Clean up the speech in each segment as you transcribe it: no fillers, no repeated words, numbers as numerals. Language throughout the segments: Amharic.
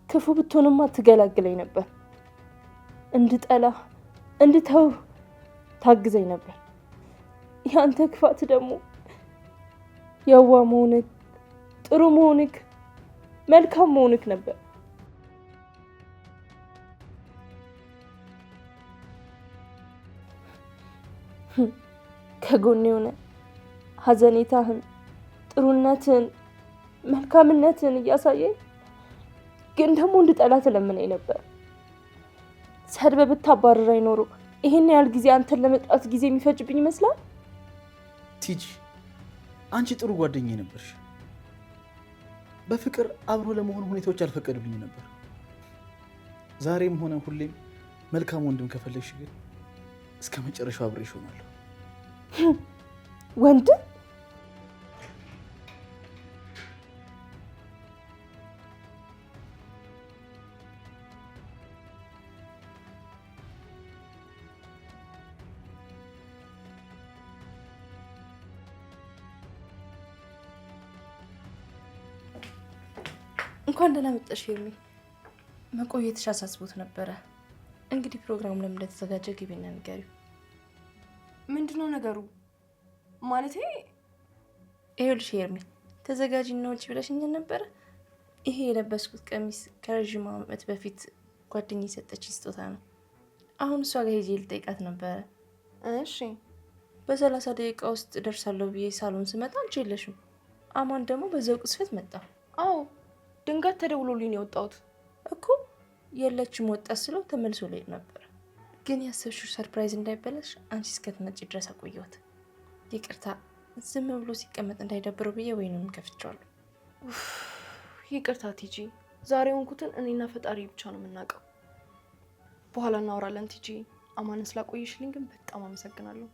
ክፉ ብትሆንማ ትገላግለኝ ነበር። እንድጠላ እንድተው ታግዘኝ ነበር። ያንተ ክፋት ደግሞ የዋ መሆንክ፣ ጥሩ መሆንክ፣ መልካም መሆንክ ነበር። ከጎኔ ሆነ ሀዘኔታህን፣ ጥሩነትን፣ መልካምነትን እያሳየኝ ግን ደግሞ እንድጠላ ትለምነኝ ነበር። ሰድበ ብታባረራኝ ኖሮ ይሄን ያህል ጊዜ አንተን ለመጥራት ጊዜ የሚፈጅብኝ ይመስላል? ቲጂ አንቺ ጥሩ ጓደኛዬ ነበርሽ። በፍቅር አብሮ ለመሆን ሁኔታዎች አልፈቀዱልኝ ነበር። ዛሬም ሆነ ሁሌም መልካም ወንድም ከፈለግሽ ግን እስከ መጨረሻው አብሬሽ እሆናለሁ። ወንድም? እንኳን ደህና መጣሽ ሄርሜ። መቆየትሽ አሳስቦት ነበረ። እንግዲህ ፕሮግራሙ ለምን እንደተዘጋጀ ግቢና ንገሪው። ምንድነው ነገሩ? ማለቴ ይኸውልሽ ሄርሜ፣ ተዘጋጂና ውጪ ብለሽኝ ነበረ። ይሄ የለበስኩት ቀሚስ ከረዥም ዓመት በፊት ጓደኛዬ የሰጠችኝ ስጦታ ነው። አሁን እሷ ጋር ሄጄ ልጠይቃት ነበረ። እሺ። በ30 ደቂቃ ውስጥ ደርሳለሁ ብዬ ሳሎን ስመጣ አንቺ የለሽም። አማን ደግሞ በዛው ቅስፈት መጣ። አዎ ድንገት ተደውሎልኝ ነው የወጣሁት እኮ። የለችም ወጣት ስለው ተመልሶ ልሄድ ነበር። ግን ያሰብሽው ሰርፕራይዝ እንዳይበላሽ አንቺ እስከትመጪ ድረስ አቆየሁት። ይቅርታ፣ ዝም ብሎ ሲቀመጥ እንዳይደብረው ብዬ ወይንም ከፍቼዋለሁ። ይቅርታ ቲጂ፣ ዛሬ ሆንኩትን እኔና ፈጣሪ ብቻ ነው የምናውቀው። በኋላ እናወራለን ቲጂ። አማንን ስላቆየሽልኝ ግን በጣም አመሰግናለሁ።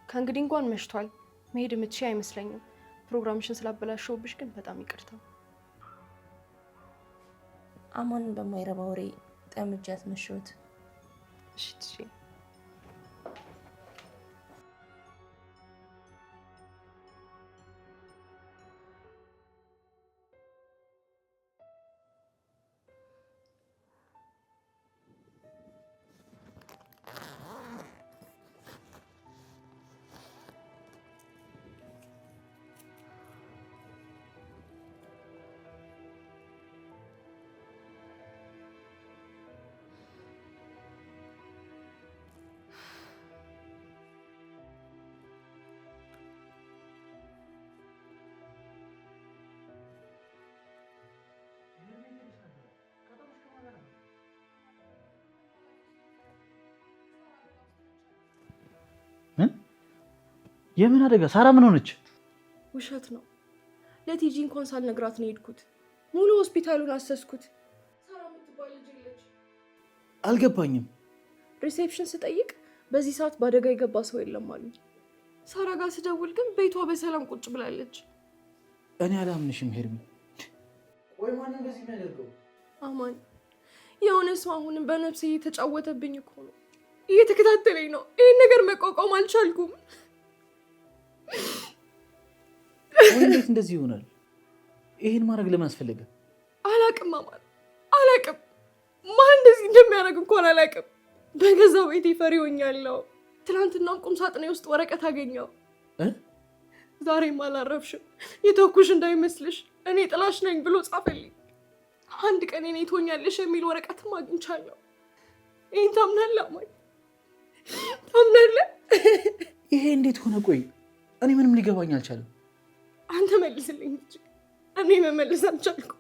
ከእንግዲህ እንኳን መሽቷል፣ መሄድ የምትችይ አይመስለኝም። ፕሮግራምሽን ስላበላሸውብሽ ግን በጣም ይቅርታ። አማንን በማይረባ ወሬ ጠምጃት መሽወት። እሺ ቲጂ። የምን አደጋ? ሳራ ምን ሆነች? ውሸት ነው። ለቲጂ እንኳን ሳልነግራት ነው የሄድኩት። ሙሉ ሆስፒታሉን አሰስኩት። ሳራ የምትባል ልጅ የለች። አልገባኝም። ሪሴፕሽን ስጠይቅ በዚህ ሰዓት በአደጋ የገባ ሰው የለም አሉኝ። ሳራ ጋር ስደውል ግን ቤቷ በሰላም ቁጭ ብላለች። እኔ አላምንሽም ሄርሚ። ቆይ ማን እንደዚህ የሚያደርገው? አማን፣ የሆነ ሰው አሁንም በነፍሴ እየተጫወተብኝ እኮ ነው። እየተከታተለኝ ነው። ይህን ነገር መቋቋም አልቻልኩም። እንዴት እንደዚህ ይሆናል? ይሄን ማድረግ ለምን አስፈለገ? አላቅም አማን፣ አላቅም። ማን እንደዚህ እንደሚያደርግ እንኳን አላቅም። በገዛ ቤቴ ፈሪ ሆኛለሁ። ትናንትና ቁም ሳጥኔ ውስጥ ወረቀት አገኘው። ዛሬም አላረፍሽም፣ የተውኩሽ እንዳይመስልሽ፣ እኔ ጥላሽ ነኝ ብሎ ጻፈልኝ። አንድ ቀን እኔ ትሆኛለሽ የሚል ወረቀትም አግኝቻለሁ። ይህን ታምናለህ አማን? ታምናለህ? ይሄ እንዴት ሆነ? ቆይ እኔ ምንም ሊገባኝ አልቻለም። አንተ መልስልኝ እንጂ እኔ መመለስ አልቻልኩም።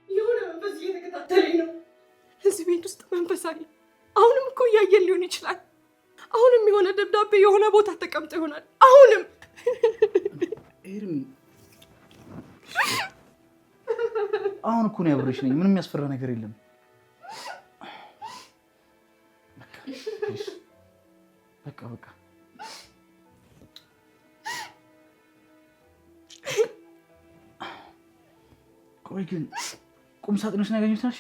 የሆነ መንፈስ እየተከታተለኝ ነው። እዚህ ቤት ውስጥ መንፈስ አለ። አሁንም እኮ እያየን ሊሆን ይችላል። አሁንም የሆነ ደብዳቤ የሆነ ቦታ ተቀምጦ ይሆናል። አሁንም ኤርሚ፣ አሁን እኮ ነው ያብረሽ ነኝ። ምንም የሚያስፈራ ነገር የለም። በቃ ቆይ ግን ቁም ሳጥኖች ነው ያገኙት ናሽ?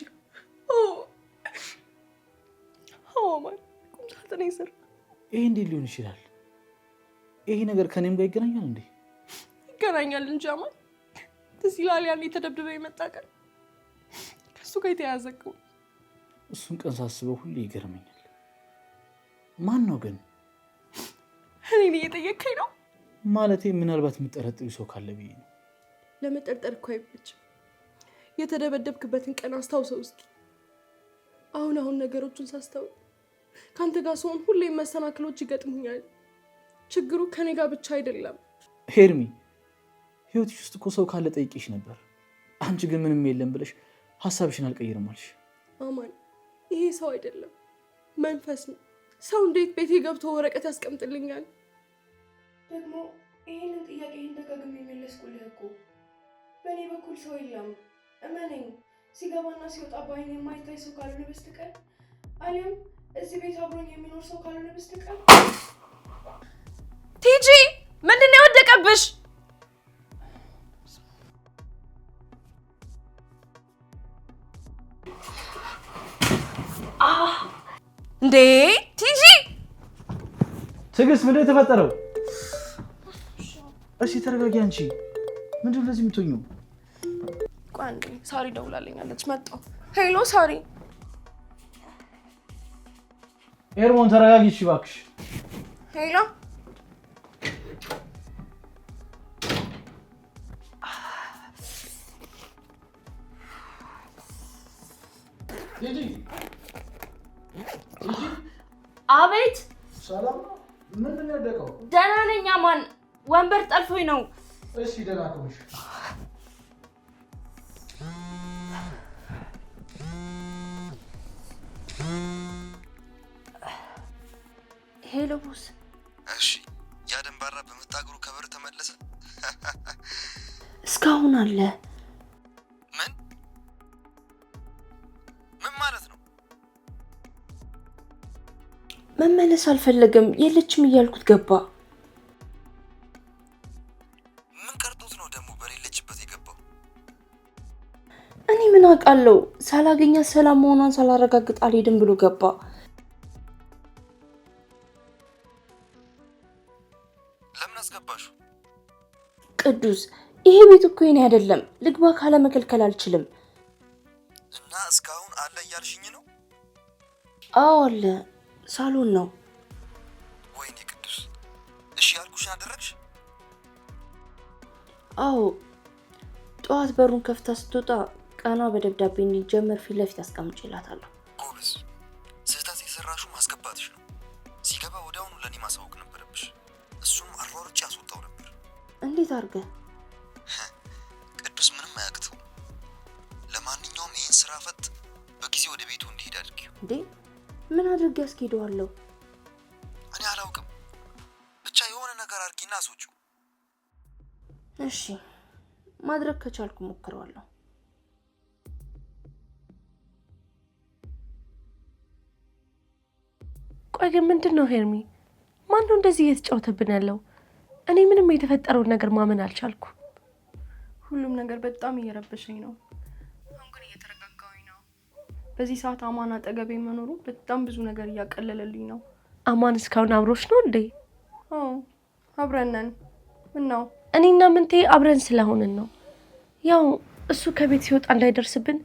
ማን ቁም ሳጥኔ ስር? ይሄ እንዴት ሊሆን ይችላል? ይሄ ነገር ከኔም ጋር ይገናኛል እንዴ? ይገናኛል እንጂ አማን። ትዝ ይላል ያኔ ተደብድበ የመጣ ቀን ከሱ ጋር የተያዘቀው። እሱን ቀን ሳስበው ሁሌ ይገርመኛል። ማን ነው ግን? እኔን እየጠየቀኝ ነው? ማለቴ ምናልባት የምጠረጥሪው ሰው ካለ ብዬ ነው። ለመጠርጠር እኮ አይመችም። የተደበደብክበትን ቀን አስታውሰው እስኪ። አሁን ነገሮችን ሳስተውል ከአንተ ጋር ስሆን ሁሌም መሰናክሎች ይገጥሙኛል። ችግሩ ከኔ ጋር ብቻ አይደለም። ሄርሚ፣ ህይወትሽ ውስጥ እኮ ሰው ካለ ጠይቄሽ ነበር። አንቺ ግን ምንም የለም ብለሽ ሀሳብሽን አልቀይርም አልሽ። አማን፣ ይሄ ሰው አይደለም መንፈስ ነው። ሰው እንዴት ቤቴ ገብቶ ወረቀት ያስቀምጥልኛል? ደግሞ ይህንን ጥያቄ ደጋግሜ የመለስኩልህ እኮ። በእኔ በኩል ሰው የለም እመነኝ። ሲገባና ሲወጣ በአይን የማይታይ ሰው ካልሆነ በስተቀር አሊያም እዚህ ቤት አብሮኝ የሚኖር ሰው ካልሆነ በስተቀር። ቲጂ ምንድን ነው የወደቀብሽ? እንዴ ቲጂ! ትዕግስት፣ ምንድን ነው የተፈጠረው? እሺ ተረጋጊ። አንቺ ምንድን ነው እንደዚህ የምትሆኚው? ቆይ አንዴ፣ ሳሪ ደውላልኛለች። መጣሁ። ሄሎ ሳሪ። ኤርሞን ተረጋጊ እሺ እባክሽ። ሄሎ ቲጂ። አቤት። ሰላም ነው? ምንድን ነው ያደቀው? ደህና ነኝ አማን። ወንበር ጠልፎኝ ነው። እሺ ደህና ከሆንሽ ሄሎ ቦስ። እሺ ያ ደንባራ በመታገሩ ከበር ተመለሰ? እስካሁን አለ። ምን ማለት ነው? መመለስ አልፈለገም። የለችም እያልኩት ገባ። ምን ቀርጦት ነው ደግሞ በሌለችበት የገባው? እኔ ምን አውቃለሁ። ሳላገኛት ሰላም መሆኗን ሳላረጋግጥ አልሄድም ብሎ ገባ። ለምን አስገባሹ? ቅዱስ፣ ይሄ ቤት እኮ የኔ አይደለም። ልግባ ካለ መከልከል አልችልም። እና እስካሁን አለ እያልሽኝ ነው? አዎ አለ። ሳሎን ነው። ወይኔ ቅዱስ፣ እሺ ያልኩሽን አደረግሽ? አዎ፣ ጠዋት በሩን ከፍታ ስትወጣ ቀኗ በደብዳቤ እንዲጀመር ፊት ለፊት አስቀምጬላታለሁ። ጎበዝ። ስህተት የሰራሽው ማስገባትሽ ነው። ሲገባ ወዲያውኑ ለእኔ ማሳወቅ ነበረብሽ። እሱንም አሯሩጬ ያስወጣው ነበር። እንዴት አድርገህ? ቅዱስ ምንም አያቅተው። ለማንኛውም ይህን ስራ ፈት በጊዜ ወደ ቤቱ እንዲሄድ አድርጊው። እንዴ ምን አድርጌ ያስኬደዋለሁ? እኔ አላውቅም። ብቻ የሆነ ነገር አድርጊና አስወጪው። እሺ ማድረግ ከቻልኩ ሞክረዋለሁ። ቆይ ግን ምንድን ነው ሄርሚ? ማን ነው እንደዚህ እየተጫወተብን ያለው? እኔ ምንም የተፈጠረውን ነገር ማመን አልቻልኩ። ሁሉም ነገር በጣም እየረበሸኝ ነው። አሁን ግን እየተረጋጋሁኝ ነው። በዚህ ሰዓት አማን አጠገቤ መኖሩ በጣም ብዙ ነገር እያቀለለልኝ ነው። አማን እስካሁን አብሮሽ ነው እንዴ? አዎ አብረን ነን። ምነው? እኔና ምንቴ አብረን ስለሆንን ነው። ያው እሱ ከቤት ሲወጣ እንዳይደርስብን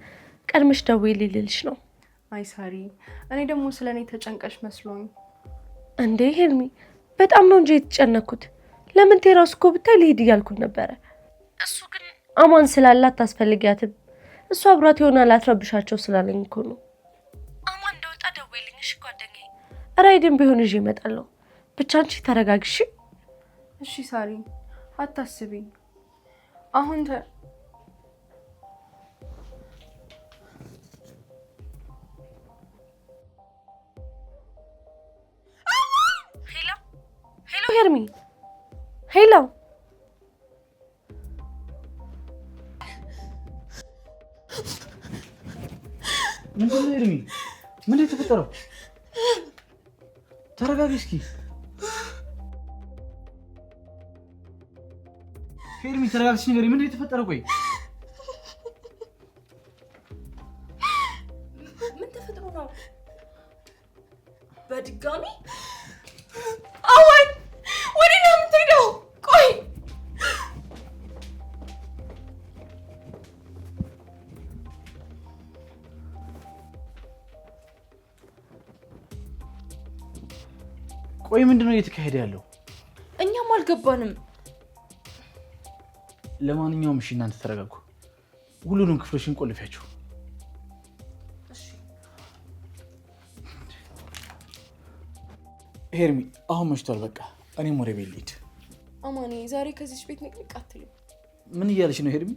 ቀድመሽ ደውዪልኝ ልልሽ ነው። አይ ሳሪ፣ እኔ ደግሞ ስለኔ ተጨንቀሽ መስሎኝ። እንዴ ሄርሚ፣ በጣም ነው እንጂ የተጨነኩት። ለምንቴ ራሱ እኮ ብታይ ልሄድ እያልኩት ነበረ። እሱ ግን አማን ስላላት ታስፈልጊያትም፣ እሱ አብሯት ይሆናል አትረብሻቸው ስላለኝ እኮ ነው። አማን እንደወጣ ደውዪልኝ እሺ ጓደኛዬ። ራይድን ቢሆን ይዤ እመጣለሁ። ብቻ አንቺ ተረጋግሽ። እሺ ሳሪ፣ አታስቢ። አሁን ሄሎ ሄርሚ፣ ሄሎ። ምንድን ነው ሄርሚ? ምንድን ነው የተፈጠረው? ተረጋጊ እስኪ ሄርሚ፣ ተረጋግተሽ ንገሪኝ። ምንድን ነው የተፈጠረው? ቆይ ምን ተፈጥሮ ነው? በድጋሚ አዋን ወዴት ነው የምትሄደው? ቆይ ቆይ ምንድነው እየተካሄደ ያለው? እኛም አልገባንም። ለማንኛውም እሺ እናንተ ተረጋጉ። ሁሉንም ክፍሎችን ቆልፊያቸው። ሄርሚ አሁን መሽቷል። በቃ እኔም ወደ ቤት ልሂድ። አማኔ ዛሬ ከዚች ቤት ንቅንቅ አትልም። ምን እያለች ነው ሄርሚ?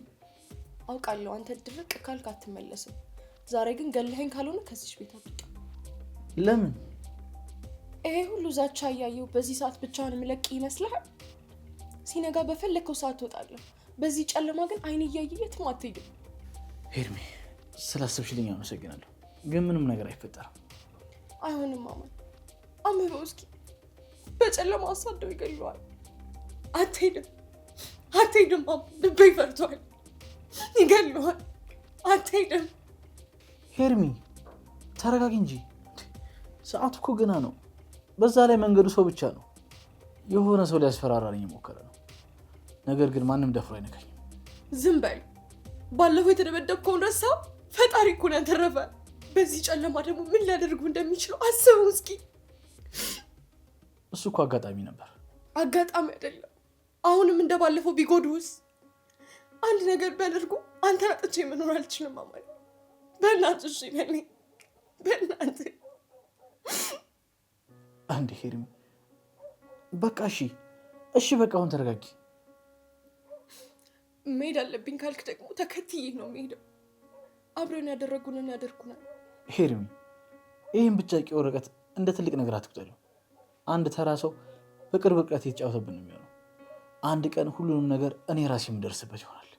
አውቃለሁ አንተ ድርቅ ካልክ አትመለስም። ዛሬ ግን ገለኸኝ ካልሆነ ከዚች ቤት አትወጣ። ለምን? ይሄ ሁሉ ዛቻ እያየሁ በዚህ ሰዓት ብቻውን የሚለቅ ይመስልሃል? ሲነጋ በፈለግከው ሰዓት ትወጣለህ። በዚህ ጨለማ ግን አይን እያየ የትም አትሄድም። ሄርሚ ስላሰብሽልኝ አመሰግናለሁ፣ ግን ምንም ነገር አይፈጠርም። አይሆንም አማን፣ አንብበው እስኪ። በጨለማ አሳደው ይገለዋል። አትሄድም፣ አትሄድም አማን፣ ልቤ ፈርቷል። ይገለዋል። አትሄድም። ሄርሚ ተረጋጊ እንጂ፣ ሰዓቱ እኮ ገና ነው። በዛ ላይ መንገዱ ሰው ብቻ ነው። የሆነ ሰው ሊያስፈራራኝ የሞከረ ነው። ነገር ግን ማንም ደፍሮ አይነካኝም። ዝም በል። ባለፈው የተደበደብከውን ረሳው? ፈጣሪ እኮ ነው ያተረፈ። በዚህ ጨለማ ደግሞ ምን ሊያደርጉ እንደሚችለው አስበው እስኪ። እሱ እኮ አጋጣሚ ነበር። አጋጣሚ አይደለም። አሁንም እንደባለፈው ቢጎዱስ? አንድ ነገር ቢያደርጉ አንተ አጥቼ መኖር አልችልም አማን። በእናትህ እሺ በለኝ፣ በእናትህ። አንዴ ሄርሚ በቃ እሺ በቃ አሁን ተረጋጊ። መሄድ አለብኝ ካልክ ደግሞ ተከትዬ ነው የምሄደው። አብረን ያደረጉንን ያደርጉናል። ሄርሚ ይህን ብጫቂ ወረቀት እንደ ትልቅ ነገር አትቁጠሪው። አንድ ተራ ሰው በቅርብ ርቀት የተጫወተብን ነው የሚሆነው። አንድ ቀን ሁሉንም ነገር እኔ ራሴ የምደርስበት ይሆናል።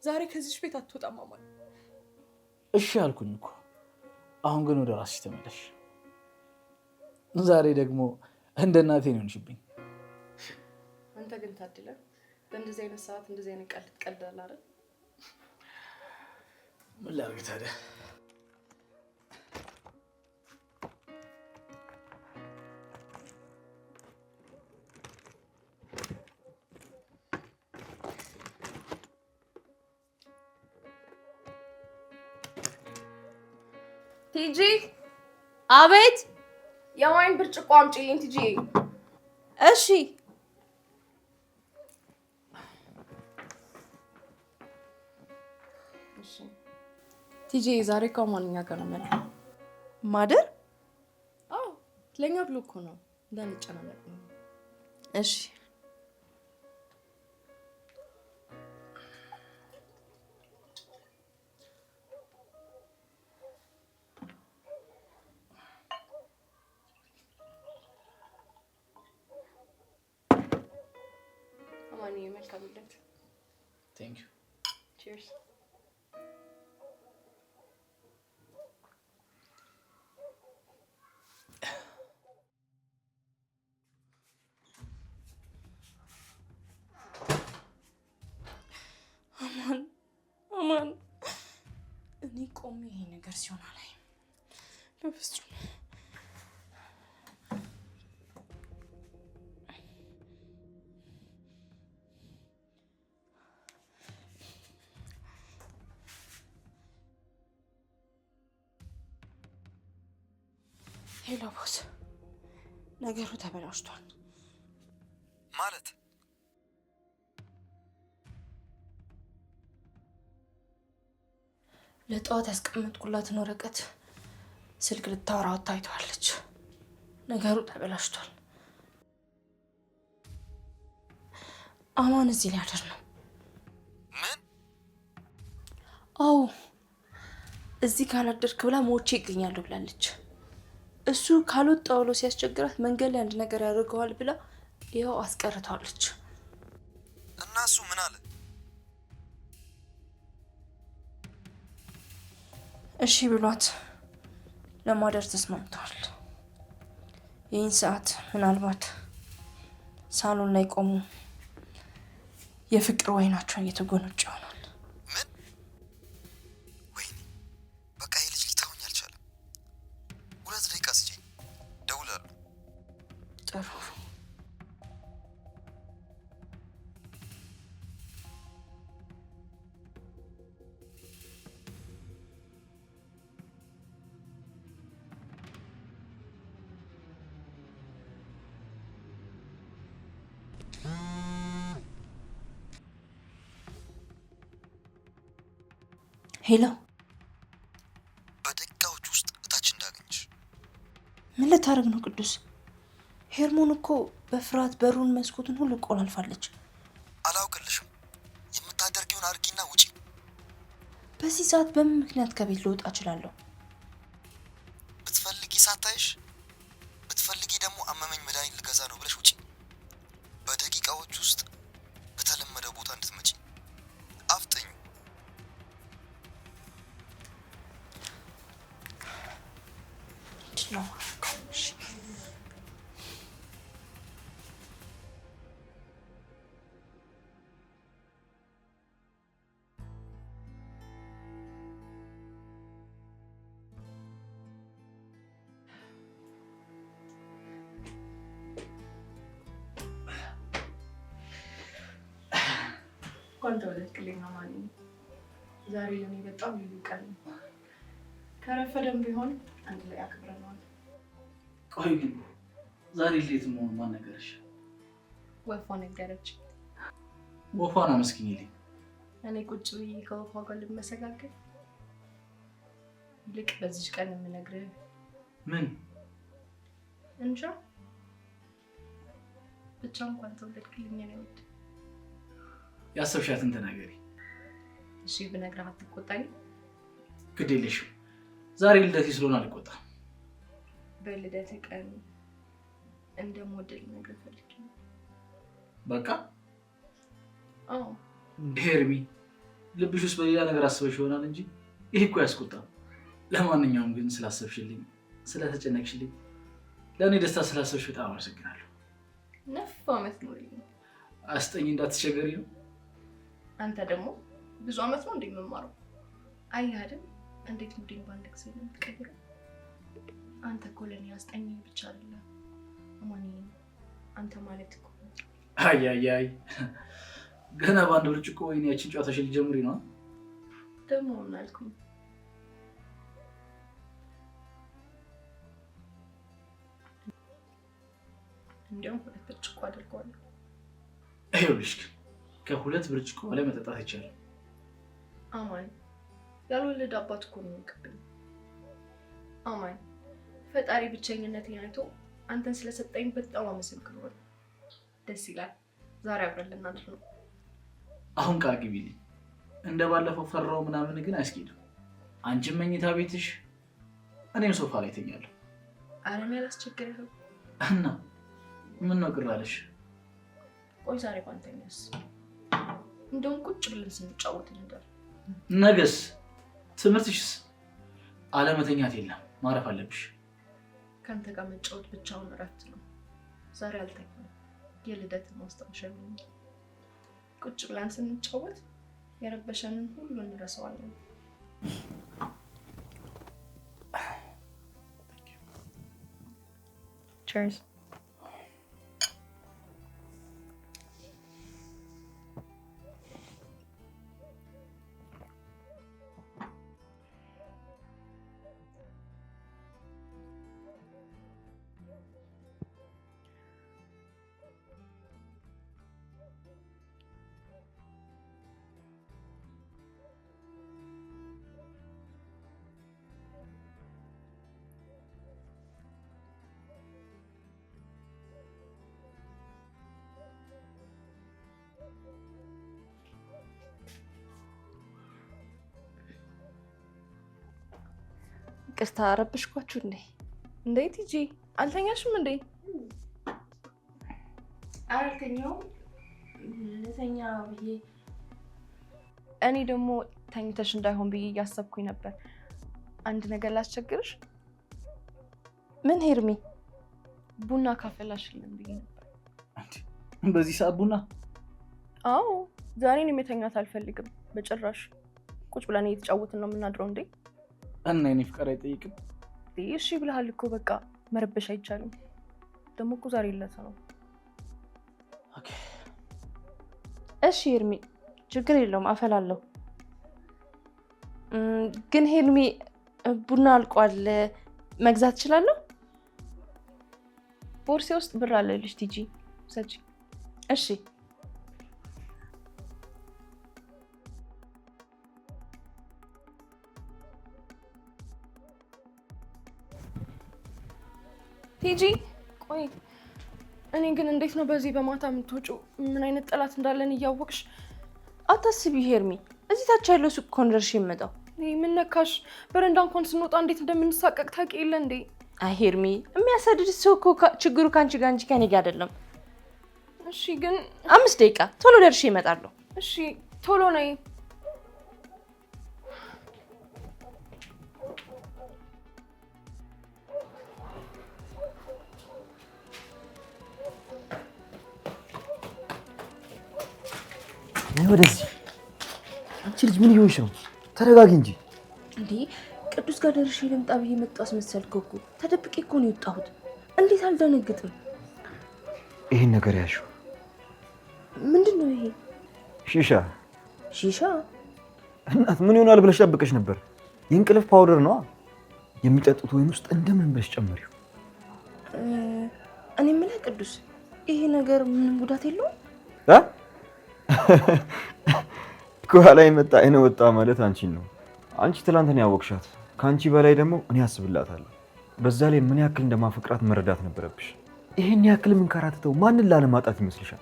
ዛሬ ከዚች ቤት አትወጣም አማን። እሺ አልኩኝ እኮ። አሁን ግን ወደ ራስሽ ተመለሽ። ዛሬ ደግሞ እንደ እናቴ ነው የሆንሽብኝ። አንተ ግን ታድለ በእንደዚህ አይነት ሰዓት እንደዚህ አይነት ቀልድ ትቀልዳለህ አይደል? ምን ላድርግ ታዲያ? ቲጂ፣ አቤት። የዋይን ብርጭቆ አምጪልኝ ቲጂ። እሺ ቲጂ፣ ዛሬ ከማንኛ ጋር ነው ማለት ማደር? አዎ ለኛ ብሎ እኮ ነው፣ እንዳንጨናነቅ ነው። እሺ አማን፣ መልካም ልደት። ቴንክ ዩ። ቺርስ። አማን፣ እኔ ቆሜ ይሄ ነገር ሲሆን አላይም በፍጹም። ሄሎ ቦስ፣ ነገሩ ተበላሽቷል። ማለት ለጠዋት ያስቀመጥኩላትን ወረቀት ስልክ ልታወራ ታይተዋለች። ነገሩ ተበላሽቷል። አማን እዚህ ሊያደር ነው። ምን? አዎ እዚህ ካላደርክ ብላ ሞቼ ይገኛለሁ ብላለች። እሱ ካልወጣ ብሎ ሲያስቸግራት መንገድ ላይ አንድ ነገር ያደርገዋል ብላ ይኸው አስቀርተዋለች። እና እሱ ምን አለ? እሺ ብሏት ለማደር ተስማምተዋል። ይህን ሰዓት ምናልባት ሳሎን ላይ ቆሙ የፍቅር ወይናቸውን እየተጎነጩ ይሆናል። ምን? ወይኔ በቃ ይህ ልጅ ሊተውኝ አልቻለም። 2 ደቂቃ ስጪኝ፣ ደውላለሁ። ጥሩ። ሄሎ፣ በደቂቃዎች ውስጥ እታች እንዳገኝሽ። ምን ልታደርግ ነው ቅዱስ? ሄርሞን እኮ በፍርሃት በሩን መስኮቱን ሁሉ ቆላልፋለች። አላውቅልሽም። የምታደርጊውን አድርጊና ውጪ። በዚህ ሰዓት በምን ምክንያት ከቤት ልወጣ እችላለሁ? ብትፈልጊ ሳታይሽ፣ ብትፈልጊ ደግሞ አመመኝ መድኃኒት ልገዛ ነው ብለሽ ውጪ። በደቂቃዎች ውስጥ በተለመደው ቦታ እንድትመጪ አፍጥኙ። ነው እንኳን ተወለድክልኝ አማኒ። ዛሬ ለኔ በጣም ልዩ ቀን ነው። ከረፈደም ቢሆን አንድ ላይ አክብረነዋል። ቆይ ግን ዛሬ ሌት መሆኑ ማን ነገረሽ? ወፏ ነገረች። ወፏን አመስግኝልኝ። እኔ ቁጭ ብዬ ከወፏ ጋር ልመሰጋገል። ይልቅ በዚች ቀን የምነግርህ ምን? እንጃ ብቻ እንኳን ተወለድክልኝ ነው ውድ። ያሰብሻትን ተናገሪ። እሺ ብነግርህ አትቆጣኝ? ግድ የለሽም። ዛሬ ልደቴ ስለሆነ አልቆጣም። በልደት ቀን እንደምወድህ ልነግርህ ፈልጌ ነው። በቃ አዎ። ሄርሚ ልብሽ ውስጥ በሌላ ነገር አስበሽ ይሆናል እንጂ ይህ እኮ ያስቆጣም። ለማንኛውም ግን ስላሰብሽልኝ፣ ስለተጨነቅሽልኝ፣ ለእኔ ደስታ ስላሰብሽ በጣም አመሰግናለሁ። ነፍ ዓመት ኖርልኝ። አስጠኝ እንዳትቸገሪ ነው። አንተ ደግሞ ብዙ ዓመት ነው እንደምማረው። አየህ አይደል እንዴት ሙዴን ባንድ ጊዜ ነው የምትቀይረው። አንተ እኮ ለእኔ አስጠኝ ብቻ አይደለም አማኒ፣ አንተ ማለት እኮ አይ ገና በአንድ ብርጭቆ ወይኔ ያችን ጨዋታሽን ልጀምሪ ነው ደግሞ ምን አልኩኝ? እንዲያውም 2 ብርጭቆ አድርገዋለሁ። ይኸውልሽ ግን ከ2 ብርጭቆ በላይ መጠጣት ይቻላል። አማን ያልወለደ አባት እኮ ነው የሚቀበል። አማን ፈጣሪ ብቸኝነቴን አይቶ አንተን ስለሰጠኝ በጣም አመሰግናለሁ። ደስ ይላል። ዛሬ አብረን ልናድር ነው። አሁን ቃል ግቢልኝ። እንደ ባለፈው ፈራው ምናምን ግን አያስኬድም። አንቺም መኝታ ቤትሽ፣ እኔም ሶፋ ላይ ተኛለሁ። ኧረ እኔ አላስቸግርህም። እና ምን ነው ቅር አለሽ? ቆይ ዛሬ ባንተኛስ? እንደውም ቁጭ ብለን ስንጫወት እንዳል። ነገስ? ትምህርትሽስ? አለመተኛት የለም ማረፍ አለብሽ። ከአንተ ጋር መጫወት ብቻውን እረፍት ነው። ዛሬ አልተኛም። የልደትን ማስታወሻ ነው። ቁጭ ብለን ስንጫወት የረበሸንን ሁሉ እንረሳዋለን። ቼርስ። ቅርታ ረብሽኳችሁ እንዴ? እንዴት ሂጂ? አልተኛሽም እንዴ? አልተኛውም። ልተኛ ብዬ እኔ ደግሞ ተኝተሽ እንዳይሆን ብዬ እያሰብኩኝ ነበር። አንድ ነገር ላስቸግርሽ? ምን ሄርሚ? ቡና ካፈላሽልን ብዬ ነበር። በዚህ ሰዓት ቡና? አዎ ዛሬ እኔም መተኛት አልፈልግም በጭራሽ። ቁጭ ብለን እየተጫወትን ነው የምናድረው እንዴ? እና የኔ ፍቃድ አይጠይቅም? እሺ ብለሃል እኮ በቃ መረበሽ አይቻልም። ደግሞ እኮ ዛሬ ዕለት ነው። እሺ ሄርሚ ችግር የለውም አፈላለሁ። ግን ሄርሚ ቡና አልቋል፣ መግዛት እችላለሁ? ቦርሴ ውስጥ ብር አለልሽ ቲጂ ሰጪ። እሺ ሂጂ። ቆይ እኔ ግን እንዴት ነው በዚህ በማታ የምትወጪው? ምን አይነት ጠላት እንዳለን እያወቅሽ? አታስቢ ሄርሚ፣ እዚህ ታች ያለው ሱቅ እኮ ነው ደርሼ የምመጣው። ምን ነካሽ? በረንዳ እንኳን ስንወጣ እንዴት እንደምንሳቀቅ ታውቂ የለ እንዴ? አይ ሄርሚ፣ የሚያሳድድ ሰው እኮ ችግሩ ከአንቺ ጋር እንጂ ከኔ ጋር አይደለም። እሺ ግን 5 ደቂቃ ቶሎ ደርሼ እመጣለሁ። እሺ ቶሎ ነይ። ወደዚህ አንቺ ልጅ ምን ይሆንሽ ነው? ተረጋጊ እንጂ። እንዴ ቅዱስ ጋር ደርሼ ልምጣ ብዬ መጣሁ አስመሰልከው እኮ። ተደብቄ እኮ ነው የወጣሁት። እንዴት አልደነግጥም? ይሄን ነገር ያልሽው ምንድን ነው ይሄ? ሺሻ። ሺሻ? እናት ምን ይሆናል ብለሽ ጠብቀሽ ነበር? የእንቅልፍ ፓውደር ነው የሚጠጡት ወይን ውስጥ እንደምን ብለሽ ጨመሪው። እኔ የምልህ ቅዱስ፣ ይሄ ነገር ምንም ጉዳት የለውም? ከኋላ የመጣ አይነ ወጣ ማለት አንቺን ነው። አንቺ ትላንት ነው ያወቅሻት። ከአንቺ በላይ ደግሞ እኔ አስብላታለሁ። በዛ ላይ ምን ያክል እንደማፈቅራት መረዳት ነበረብሽ። ይሄን ያክል የምንከራተተው ማንን ላለማጣት ይመስልሻል?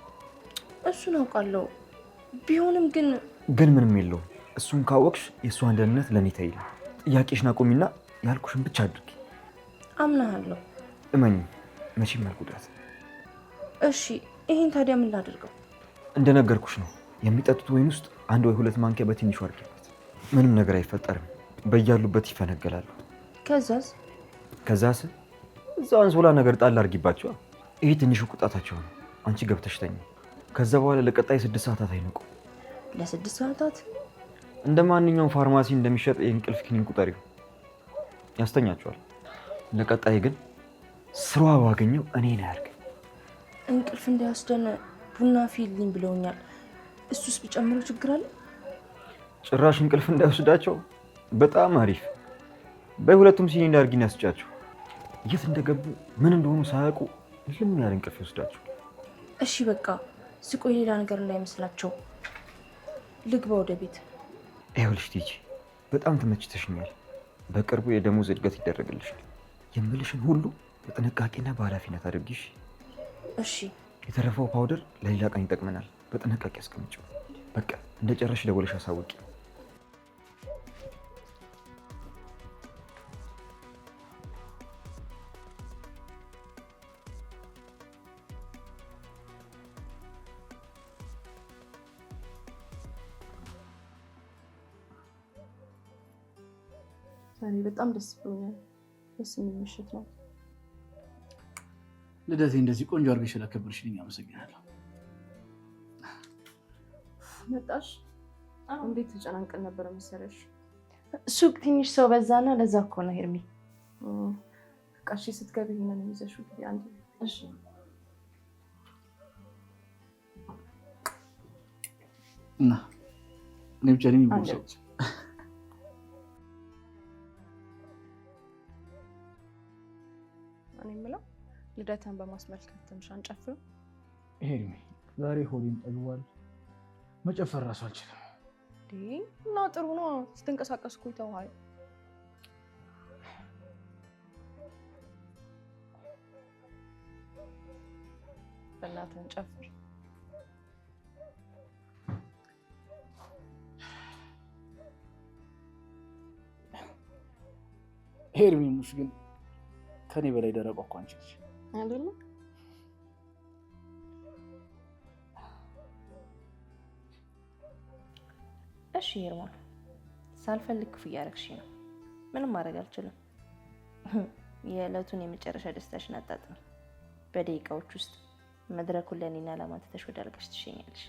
እሱን አውቃለሁ። ቢሆንም ግን ምንም የለውም። እሱን ካወቅሽ የእሷን ደህንነት ለእኔ ተይልኝ። ጥያቄሽን አቁሚና ያልኩሽን ብቻ አድርጊ። አምናሃለሁ። እመኝ፣ መቼም አልጎዳት። እሺ ይሄን ታዲያ ምን ላድርገው? እንደነገርኩሽ ነው። የሚጠጡት ወይን ውስጥ 1 ወይ 2 ማንኪያ በትንሹ አድርጊበት። ምንም ነገር አይፈጠርም። በያሉበት ይፈነገላሉ። ከዛስ እዛው አንሶላ ነገር ጣል አድርጊባቸው። ይሄ ትንሹ ቁጣታቸው ነው። አንቺ ገብተሽ ተኝ። ከዛ በኋላ ለቀጣይ 6 ሰዓታት አይነቁ። ለ6 ሰዓታት? እንደ ማንኛውም ፋርማሲ እንደሚሸጥ የእንቅልፍ ክኒን ቁጠሪው፣ ያስተኛቸዋል። ለቀጣይ ግን ስሯ ባገኘው እኔ ነው ያርግ። እንቅልፍ እንዳያስደነ ቡና ፊልኝ ብለውኛል። እሱስ ቢጨምረው ችግር አለ? ጭራሽ እንቅልፍ እንዳይወስዳቸው? በጣም አሪፍ። በሁለቱም ሲኒ እንዳርጊን ያስጫቸው። የት እንደገቡ ምን እንደሆኑ ሳያውቁ ልም ያለ እንቅልፍ ይወስዳቸው። እሺ በቃ ስቆይ ሌላ ነገር እንዳይመስላቸው። ልግባ ወደ ቤት። ይኸውልሽ ቲጂ፣ በጣም ተመችተሽኛል። በቅርቡ የደሞዝ እድገት ይደረግልሻል። የምልሽን ሁሉ በጥንቃቄና በኃላፊነት አድርጊሽ። እሺ። የተረፈው ፓውደር ለሌላ ቀን ይጠቅመናል። በጥንቃቄ አስቀምጪው። በቃ እንደጨረሽ ደውለሽ አሳውቂ። ዛሬ በጣም ደስ ብሎኛል። ደስ የሚል ምሽት ነው። ልደቴ እንደዚህ ቆንጆ አድርገሽ ስላከበርሽልኝ አመሰግናለሁ። መጣሽ? እንዴት ተጨናንቀን ነበር መሰለሽ። ሱቅ ትንሽ ሰው በዛና ለዛ እኮ ነው ሄርሚ። በቃ እሺ፣ ስትገቢ ይሄንን ይዘሽው ግቢ አንዴ። እሺ። እና እኔ ብቻ ነኝ የሚቦሰው። እኔ የምለው ልደታን በማስመልከት ትንሽ አንጨፍርም? ሄርሚ፣ ዛሬ ሆዴን ጠግቧል። መጨፈር እራሱ አልችልም። እና ጥሩ ነው። ስትንቀሳቀስ እኮ ይተውሃል። በእናትህ እንጨፍር። ሄርሚ ሙሽ ግን ከኔ በላይ ደረቋ እኮ አንቺ ነሽ አይደለ? እሺ ሄርማ፣ ሳልፈልግ ክፉ እያደረግሽ ነው። ምንም ማድረግ አልችልም። የዕለቱን የመጨረሻ ደስታሽን አጣጥም። በደቂቃዎች ውስጥ መድረኩን ለእኔና ለማን ትተሽ ወደ አልጋሽ ትሸኛለሽ።